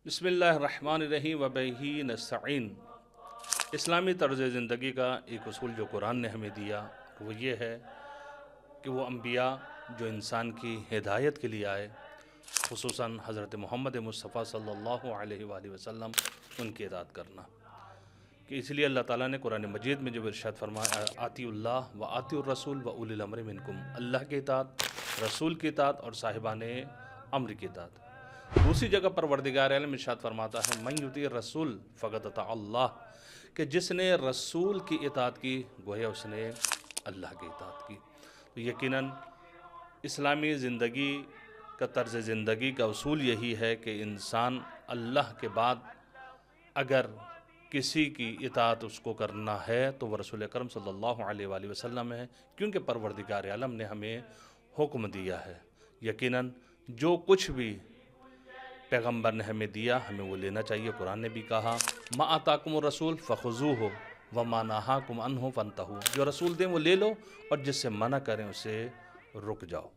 बिस्मिल्लाहिर्रहमानिर्रहीम व बिही नस्तईन। इस्लामी तर्ज़ ज़िंदगी का एक उसूल जो कुरान ने हमें दिया वो ये है कि वो अम्बिया जो इंसान की हिदायत के लिए आए, खुसूसन हज़रत मोहम्मद मुस्तफ़ा सल्लल्लाहु अलैहि वसल्लम, उनकी इताअत करना। कि इसलिए अल्लाह ताला ने कुरान मजीद में जो इरशाद फरमाया, आतिउल्लाह व आतिउर रसूल व उलिल अम्र मिनकुम, अल्लाह की इताअत, रसूल की इताअत और साहिबाने अम्र की इताअत। दूसरी जगह परवरदिगार आलम इरशाद फरमाता है, मन युती रसूल फ़क़द अता अल्लाह, कि जिसने रसूल की इताअत की गोया उसने अल्लाह की इताअत की। तो यकीनन इस्लामी ज़िंदगी का तर्ज़ ज़िंदगी का उसूल यही है कि इंसान अल्लाह के बाद अगर किसी की इताअत उसको करना है तो वह रसूल अकरम सल्लल्लाहु अलैहि वसल्लम है, क्योंकि परवरदिगार आलम ने हमें हुक्म दिया है। यकीनन जो कुछ भी पैगम्बर ने हमें दिया हमें वो लेना चाहिए। कुरान ने भी कहा, मा आताकुम रसूल फ़ख़ुज़ूहु व मा नहाकुम अन्हु फ़न्तहू, जो रसूल दें वो ले लो और जिससे मना करें उससे रुक जाओ।